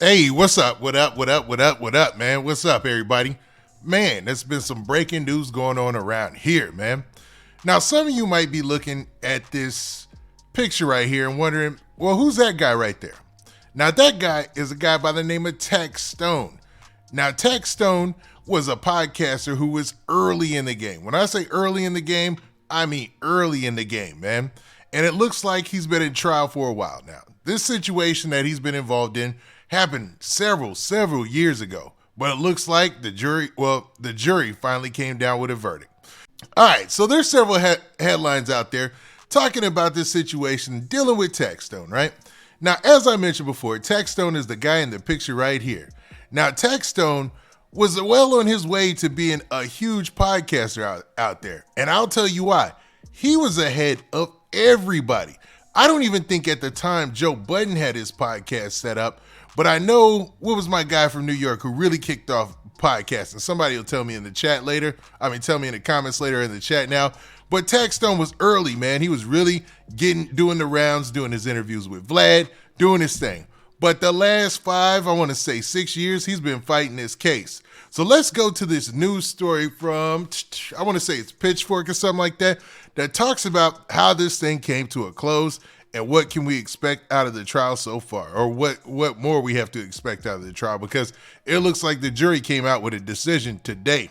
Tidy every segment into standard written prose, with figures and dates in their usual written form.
Hey, what's up? What up? What up? What up? What up, man? What's up, everybody? Man, there's been some breaking news going on around here, man. Now, some of you might be looking at this picture right here and wondering, well, who's that guy right there? Now, that guy is a guy by the name of Taxstone. Now, Taxstone was a podcaster who was early in the game. When I say early in the game, I mean early in the game, man. And it looks like he's been in trial for a while now. This situation that he's been involved in happened several years ago, but it looks like the jury finally came down with a verdict. All right, so there's several headlines out there talking about this situation dealing with Taxstone, right? Now, as I mentioned before, Taxstone is the guy in the picture right here. Now, Taxstone was well on his way to being a huge podcaster out there, and I'll tell you why. He was ahead of everybody. I don't even think at the time Joe Budden had his podcast set up, but I know what was my guy from New York who really kicked off podcasting. Somebody will tell me in the chat later. Tell me in the comments later in the chat now. But Taxstone was early, man. He was really doing the rounds, doing his interviews with Vlad, doing his thing. But the last 6 years, he's been fighting this case. So let's go to this news story from, I want to say it's Pitchfork or something like that talks about how this thing came to a close and what can we expect out of the trial so far, or what more we have to expect out of the trial, because it looks like the jury came out with a decision today.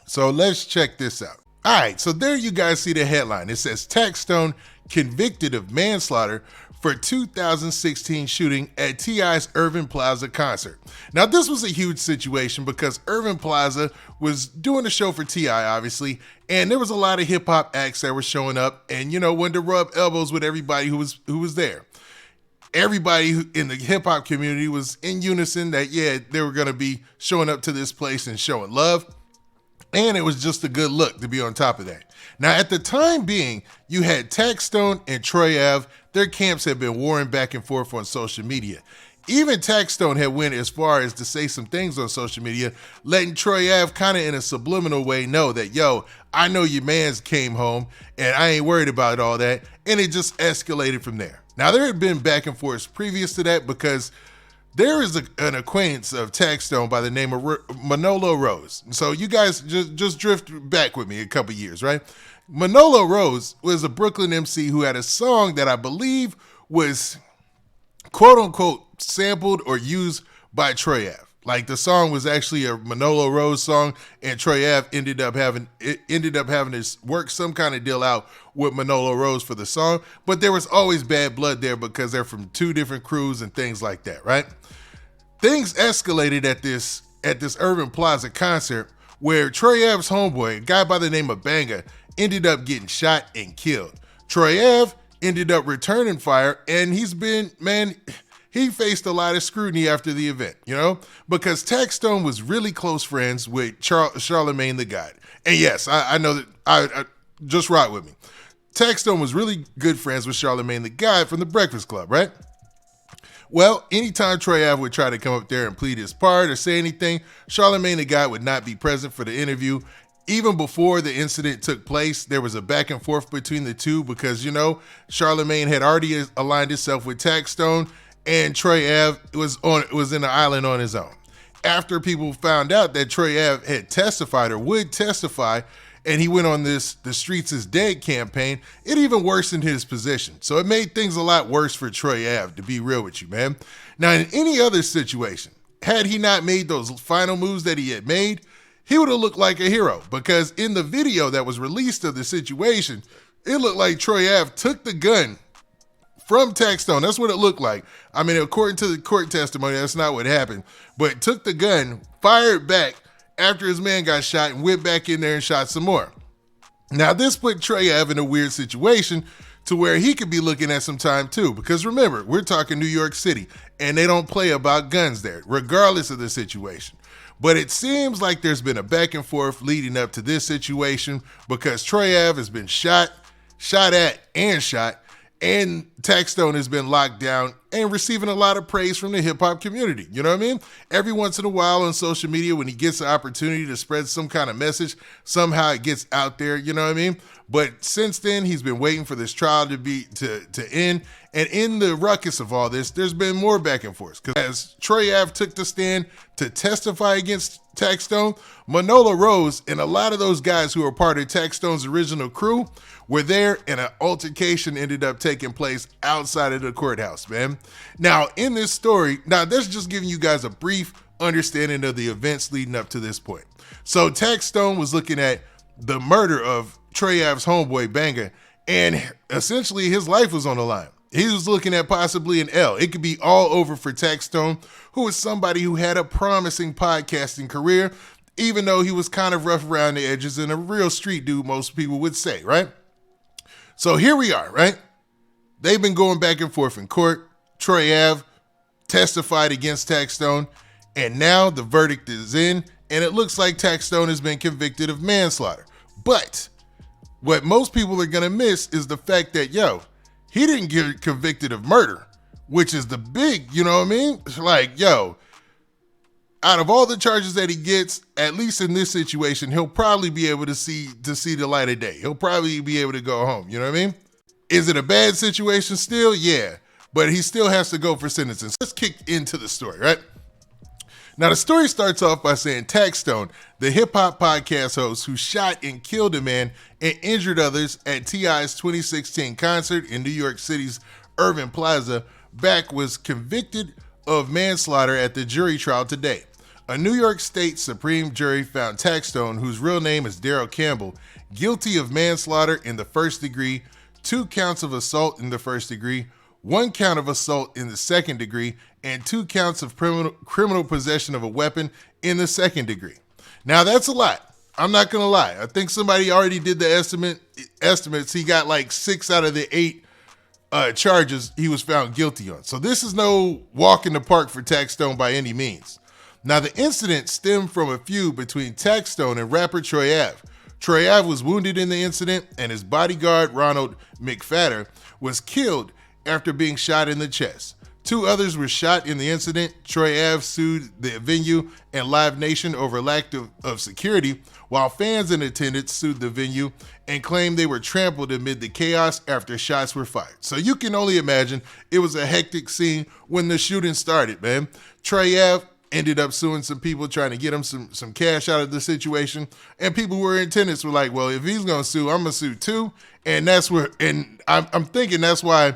So let's check this out. All right, so there you guys see the headline. It says Taxstone convicted of manslaughter for 2016 shooting at T.I.'s Irving Plaza concert. Now, this was a huge situation because Irving Plaza was doing a show for T.I., obviously, and there was a lot of hip-hop acts that were showing up and, wanted to rub elbows with everybody who was there. Everybody in the hip-hop community was in unison that, they were going to be showing up to this place and showing love. And it was just a good look to be on top of that. Now, at the time being, you had Taxstone and Troy Ave. Their camps had been warring back and forth on social media. Even Taxstone had went as far as to say some things on social media, letting Troy Ave kind of in a subliminal way know that, I know your mans came home and I ain't worried about all that. And it just escalated from there. Now, there had been back and forth previous to that because there is an acquaintance of Taxstone by the name of Manolo Rose. So you guys just drift back with me a couple years, right? Manolo Rose was a Brooklyn MC who had a song that I believe was quote unquote sampled or used by Troy Ave. Like the song was actually a Manolo Rose song, and Troy Ave ended up having to work some kind of deal out with Manolo Rose for the song. But there was always bad blood there because they're from two different crews and things like that, right? Things escalated at this Irving Plaza concert where Troy Ave's homeboy, a guy by the name of Banga, ended up getting shot and killed. Troy Ave ended up returning fire, and he faced a lot of scrutiny after the event, because Taxstone was really close friends with Charlemagne the God. And yes, I know that, I just rock with me. Taxstone was really good friends with Charlemagne the God from the Breakfast Club, right? Well, anytime Troy Ave would try to come up there and plead his part or say anything, Charlemagne the God would not be present for the interview. Even before the incident took place, there was a back and forth between the two because, Charlemagne had already aligned himself with Taxstone, and Troy Ave was in the island on his own. After people found out that Troy Ave had testified or would testify, and he went on the Streets is Dead campaign, it even worsened his position. So it made things a lot worse for Troy Ave, to be real with you, man. Now, in any other situation, had he not made those final moves that he had made, he would have looked like a hero, because in the video that was released of the situation, it looked like Troy Ave took the gun from Taxstone. That's what it looked like. According to the court testimony, that's not what happened, but took the gun, fired back after his man got shot, and went back in there and shot some more. Now, this put Troy Ave in a weird situation to where he could be looking at some time too, because remember, we're talking New York City, and they don't play about guns there, regardless of the situation. But it seems like there's been a back and forth leading up to this situation because Troy Ave has been shot at, and Taxstone has been locked down and receiving a lot of praise from the hip hop community. You know what I mean? Every once in a while on social media, when he gets an opportunity to spread some kind of message, somehow it gets out there. You know what I mean? But since then, he's been waiting for this trial to end. And in the ruckus of all this, there's been more back and forth. Because as Troy Ave took the stand to testify against Taxstone, Manola Rose and a lot of those guys who were part of Taxstone's original crew were there, and an altercation ended up taking place outside of the courthouse, man. Now, in this story, that's just giving you guys a brief understanding of the events leading up to this point. So Taxstone was looking at the murder of Troy Ave's homeboy, Banga, and essentially his life was on the line. He was looking at possibly an L. It could be all over for Taxstone, who was somebody who had a promising podcasting career, even though he was kind of rough around the edges and a real street dude, most people would say, right? So here we are, right? They've been going back and forth in court. Troy Ave testified against Taxstone, and now the verdict is in, and it looks like Taxstone has been convicted of manslaughter. But what most people are going to miss is the fact that, he didn't get convicted of murder, which is the big, you know what I mean? Like, out of all the charges that he gets, at least in this situation, he'll probably be able to see the light of day. He'll probably be able to go home. You know what I mean? Is it a bad situation still? Yeah, but he still has to go for sentencing. So let's kick into the story, right? Now, the story starts off by saying Taxstone, the hip-hop podcast host who shot and killed a man and injured others at T.I.'s 2016 concert in New York City's Irving Plaza, was convicted of manslaughter at the jury trial today. A New York State Supreme jury found Taxstone, whose real name is Daryl Campbell, guilty of manslaughter in the first degree, 2 counts of assault in the first degree, 1 count of assault in the second degree, and 2 counts of criminal possession of a weapon in the second degree. Now, that's a lot. I'm not going to lie. I think somebody already did the estimates. He got like 6 out of the 8 charges he was found guilty on. So this is no walk in the park for Taxstone by any means. Now, the incident stemmed from a feud between Taxstone and rapper Troy Ave. Troy Ave was wounded in the incident, and his bodyguard, Ronald McFadder, was killed after being shot in the chest. 2 others were shot in the incident. Troy Ave sued the venue and Live Nation over lack of security, while fans in attendance sued the venue and claimed they were trampled amid the chaos after shots were fired. So you can only imagine it was a hectic scene when the shooting started, man. Troy Ave ended up suing some people, trying to get him some cash out of the situation. And people who were in attendance were like, well, if he's going to sue, I'm going to sue too. And I'm thinking that's why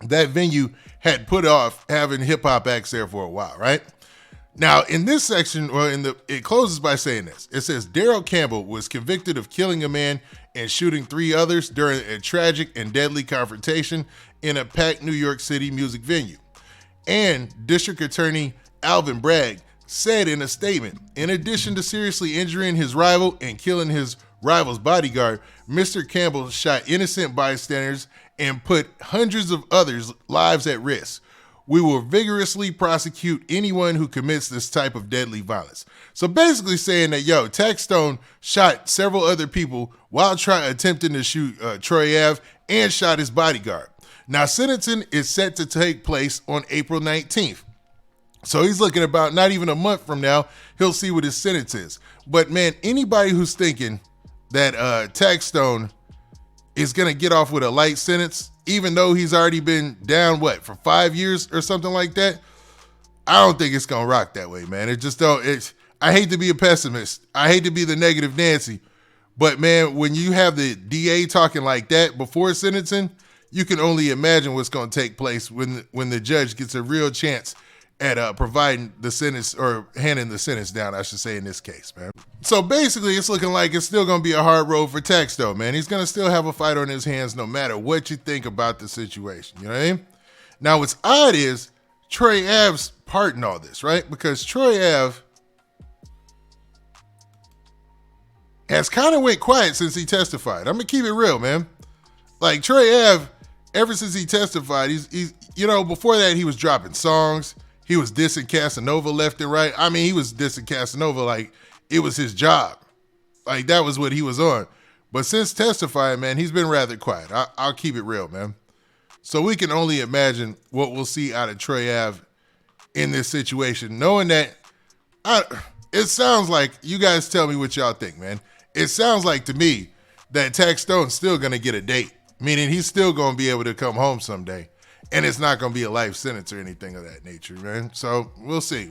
that venue had put off having hip hop acts there for a while, right? Now, in this section, it closes by saying this. It says Daryl Campbell was convicted of killing a man and shooting 3 others during a tragic and deadly confrontation in a packed New York City music venue. And District Attorney Alvin Bragg said in a statement, in addition to seriously injuring his rival and killing his rival's bodyguard, Mr. Campbell shot innocent bystanders and put hundreds of others' lives at risk. We will vigorously prosecute anyone who commits this type of deadly violence. So basically saying that, Taxstone shot several other people while attempting to shoot Troy Ave and shot his bodyguard. Now, sentencing is set to take place on April 19th. So he's looking about not even a month from now, he'll see what his sentence is. But man, anybody who's thinking that Taxstone is going to get off with a light sentence, even though he's already been down, for 5 years or something like that, I don't think it's going to rock that way, man. I hate to be a pessimist. I hate to be the negative Nancy. But man, when you have the DA talking like that before sentencing, you can only imagine what's going to take place when the judge gets a real chance at providing the sentence, or handing the sentence down, I should say, in this case, man. So basically, it's looking like it's still going to be a hard road for Taxstone, man. He's going to still have a fight on his hands no matter what you think about the situation, you know what I mean? Now, what's odd is Troy Ave's part in all this, right? Because Troy Ave has kind of went quiet since he testified. I'm going to keep it real, man. Like, Troy Ave, ever since he testified, he's before that, he was dropping songs. He was dissing Casanova left and right. I mean, he was dissing Casanova like it was his job. Like, that was what he was on. But since testifying, man, he's been rather quiet. I'll keep it real, man. So we can only imagine what we'll see out of Troy Ave in this situation, knowing that it sounds like, you guys tell me what y'all think, man. It sounds like to me that Taxstone's still going to get a date, meaning he's still going to be able to come home someday, and it's not going to be a life sentence or anything of that nature, man. So we'll see.